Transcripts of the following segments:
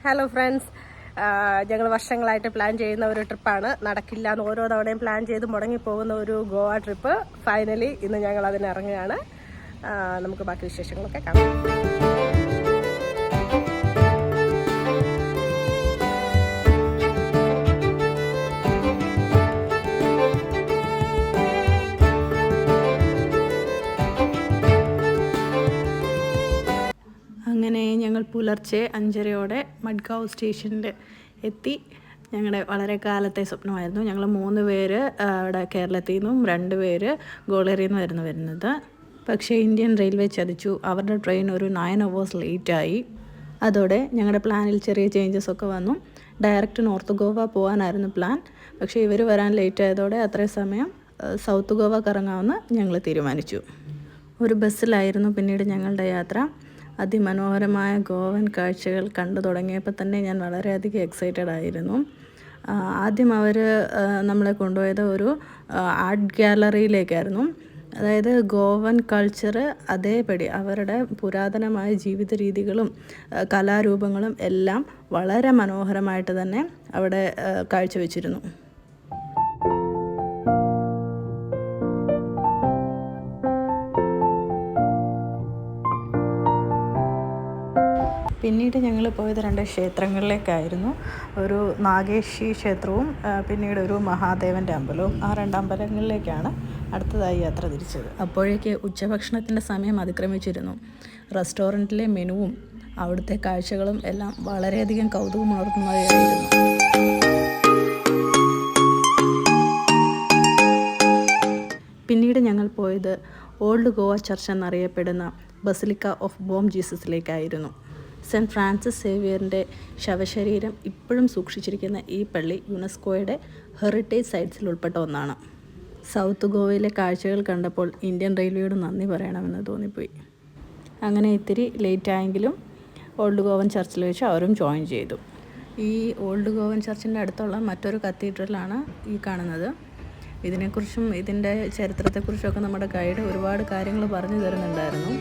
Hello friends, ഞങ്ങൾ വർഷങ്ങളായിട്ട് plan ചെയ്യുന്ന ഒരു ട്രിപ്പാണ്. നടക്കില്ല എന്ന് ഓരോ തവണയും പ്ലാൻ ചെയ്ത് മുടങ്ങിപ്പോകുന്ന ഒരു ഗോവ ട്രിപ്പ്. ഫൈനലി ഇന്ന് ഞങ്ങൾ അതിന് ഇറങ്ങുകയാണ്. നമുക്ക് ബാക്കി വിശേഷങ്ങളൊക്കെ കാണാം. അങ്ങനെ ഞങ്ങൾ പുലർച്ചെ 5:30 മഡ്ഗാവ് സ്റ്റേഷനിൽ എത്തി. ഞങ്ങളുടെ വളരെ കാലത്തെ സ്വപ്നമായിരുന്നു. ഞങ്ങൾ 3 പേര് അവിടെ കേരളത്തിൽ നിന്നും 2 പേര് ഗോളറിയിൽ നിന്നുമായിരുന്നു വരുന്നത്. പക്ഷേ ഇന്ത്യൻ റെയിൽവേ ചതിച്ചു. അവരുടെ ട്രെയിൻ ഒരു 9 hours ലേറ്റായി. അതോടെ ഞങ്ങളുടെ പ്ലാനിൽ ചെറിയ ചേഞ്ചസ് ഒക്കെ വന്നു. ഡയറക്റ്റ് നോർത്ത് ഗോവ പോകാനായിരുന്നു പ്ലാൻ. പക്ഷേ ഇവർ വരാൻ ലേറ്റ് ആയതോടെ അത്രയും സമയം സൗത്ത് ഗോവ കറങ്ങാമെന്ന് ഞങ്ങൾ തീരുമാനിച്ചു. ഒരു ബസ്സിലായിരുന്നു പിന്നീട് ഞങ്ങളുടെ യാത്ര. അതിമനോഹരമായ ഗോവൻ കാഴ്ചകൾ കണ്ടു തുടങ്ങിയപ്പോൾ തന്നെ ഞാൻ വളരെയധികം എക്സൈറ്റഡ് ആയിരുന്നു. ആദ്യം അവർ നമ്മളെ കൊണ്ടുപോയത് ഒരു ആർട്ട് ഗാലറിയിലേക്കായിരുന്നു. അതായത് ഗോവൻ കൾച്ചർ അതേപടി അവരുടെ പുരാതനമായ ജീവിത രീതികളും കലാരൂപങ്ങളും എല്ലാം വളരെ മനോഹരമായിട്ട് തന്നെ അവിടെ കാഴ്ചവെച്ചിരുന്നു. പിന്നീട് ഞങ്ങൾ പോയത് 2 ക്ഷേത്രങ്ങളിലേക്കായിരുന്നു. ഒരു നാഗേശി ക്ഷേത്രവും പിന്നീട് ഒരു മഹാദേവൻ്റെ അമ്പലവും. ആ 2 അമ്പലങ്ങളിലേക്കാണ് അടുത്തതായി യാത്ര തിരിച്ചത്. അപ്പോഴേക്ക് ഉച്ചഭക്ഷണത്തിൻ്റെ സമയം അതിക്രമിച്ചിരുന്നു. റെസ്റ്റോറൻറ്റിലെ മെനുവും അവിടുത്തെ കാഴ്ചകളും എല്ലാം വളരെയധികം കൗതുകമുണർത്തുന്നതായിരുന്നു. പിന്നീട് ഞങ്ങൾ പോയത് ഓൾഡ് ഗോവ ചർച്ച് എന്നറിയപ്പെടുന്ന ബസിലിക്ക ഓഫ് ബോം ജീസസിലേക്കായിരുന്നു. സെൻറ്റ് ഫ്രാൻസിസ് സേവിയറിൻ്റെ ശവശരീരം ഇപ്പോഴും സൂക്ഷിച്ചിരിക്കുന്ന ഈ പള്ളി യുനെസ്കോയുടെ ഹെറിറ്റേജ് സൈറ്റ്സിൽ ഉൾപ്പെട്ട ഒന്നാണ്. സൗത്ത് ഗോവയിലെ കാഴ്ചകൾ കണ്ടപ്പോൾ ഇന്ത്യൻ റെയിൽവേയോട് നന്ദി പറയണമെന്ന് തോന്നിപ്പോയി. അങ്ങനെ ഇത്തിരി ലേറ്റായെങ്കിലും ഓൾഡ് ഗോവൻ ചർച്ചിൽ വെച്ച് അവരും ജോയിൻ ചെയ്തു. ഈ ഓൾഡ് ഗോവൻ ചർച്ചിൻ്റെ അടുത്തുള്ള മറ്റൊരു കത്തീഡ്രലാണ് ഈ കാണുന്നത്. ഇതിനെക്കുറിച്ചും ഇതിൻ്റെ ചരിത്രത്തെക്കുറിച്ചൊക്കെ നമ്മുടെ ഗൈഡ് ഒരുപാട് കാര്യങ്ങൾ പറഞ്ഞു തരുന്നുണ്ടായിരുന്നു.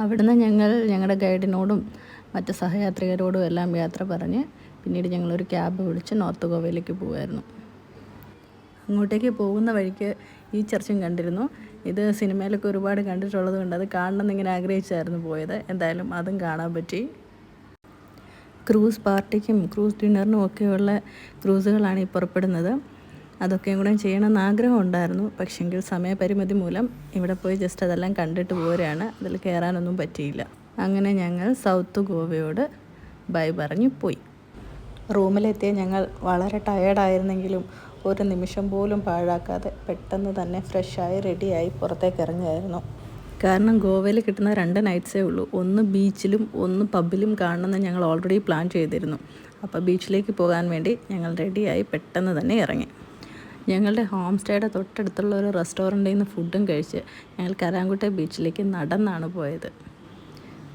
അവിടുന്ന് ഞങ്ങൾ ഞങ്ങളുടെ ഗൈഡിനോടും മറ്റ് സഹയാത്രികരോടും എല്ലാം യാത്ര പറഞ്ഞ് പിന്നീട് ഞങ്ങളൊരു ക്യാബ് വിളിച്ച് നോർത്ത് ഗോവയിലേക്ക് പോകുമായിരുന്നു. അങ്ങോട്ടേക്ക് പോകുന്ന വഴിക്ക് ഈ ചർച്ചും കണ്ടിരുന്നു. ഇത് സിനിമയിലൊക്കെ ഒരുപാട് കണ്ടിട്ടുള്ളത് കൊണ്ട് അത് കാണണമെന്നിങ്ങനെ ആഗ്രഹിച്ചായിരുന്നു പോയത്. എന്തായാലും അതും കാണാൻ പറ്റി. ക്രൂസ് പാർട്ടിക്കും ക്രൂസ് ഡിന്നറിനും ഒക്കെയുള്ള ക്രൂസുകളാണ് ഈ പുറപ്പെടുന്നത്. അതൊക്കെയും കൂടെ ചെയ്യണമെന്ന് ആഗ്രഹം ഉണ്ടായിരുന്നു. പക്ഷെങ്കിൽ സമയപരിമിതി മൂലം ഇവിടെ പോയി ജസ്റ്റ് അതെല്ലാം കണ്ടിട്ട് പോരുകയാണ്. അതിൽ കയറാനൊന്നും പറ്റിയില്ല. അങ്ങനെ ഞങ്ങൾ സൗത്ത് ഗോവയോട് ബൈ പറഞ്ഞ് പോയി. റൂമിലെത്തിയ ഞങ്ങൾ വളരെ ടയേർഡായിരുന്നെങ്കിലും ഒരു നിമിഷം പോലും പാഴാക്കാതെ പെട്ടെന്ന് തന്നെ ഫ്രഷായി റെഡിയായി പുറത്തേക്ക് ഇറങ്ങുമായിരുന്നു. കാരണം ഗോവയിൽ കിട്ടുന്ന 2 നൈറ്റ്സേ ഉള്ളൂ. ഒന്ന് ബീച്ചിലും ഒന്ന് പബ്ബിലും കാണണമെന്ന് ഞങ്ങൾ ഓൾറെഡി പ്ലാൻ ചെയ്തിരുന്നു. അപ്പോൾ ബീച്ചിലേക്ക് പോകാൻ വേണ്ടി ഞങ്ങൾ റെഡിയായി പെട്ടെന്ന് തന്നെ ഇറങ്ങി. ഞങ്ങളുടെ ഹോം സ്റ്റേയുടെ തൊട്ടടുത്തുള്ള ഒരു റെസ്റ്റോറൻറ്റിൽ നിന്ന് ഫുഡും കഴിച്ച് ഞങ്ങൾ കരാങ്കുട്ടെ ബീച്ചിലേക്ക് നടന്നാണ് പോയത്.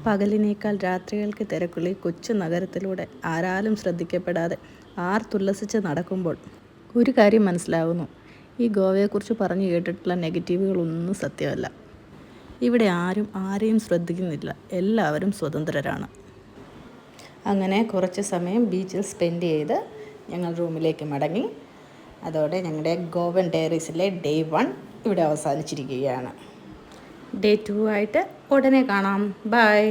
പകലിനേക്കാൾ രാത്രികൾക്ക് തിരക്കുള്ള കൊച്ചു നഗരത്തിലൂടെ ആരാലും ശ്രദ്ധിക്കപ്പെടാതെ ആർത്തുല്ലസിച്ച് നടക്കുമ്പോൾ ഒരു കാര്യം മനസ്സിലാകുന്നു: ഈ ഗോവയെക്കുറിച്ച് പറഞ്ഞു കേട്ടിട്ടുള്ള നെഗറ്റീവുകളൊന്നും സത്യമല്ല. ഇവിടെ ആരും ആരെയും ശ്രദ്ധിക്കുന്നില്ല. എല്ലാവരും സ്വതന്ത്രരാണ്. അങ്ങനെ കുറച്ച് സമയം ബീച്ചിൽ സ്പെൻഡ് ചെയ്ത് ഞങ്ങൾ റൂമിലേക്ക് മടങ്ങി. അതോടെ ഞങ്ങളുടെ ഗോവൻ ഡയറീസിലെ ഡേ 1 ഇവിടെ അവസാനിച്ചിരിക്കുകയാണ്. ഡേ 2 ആയിട്ട് ഉടനെ കാണാം. ബൈ.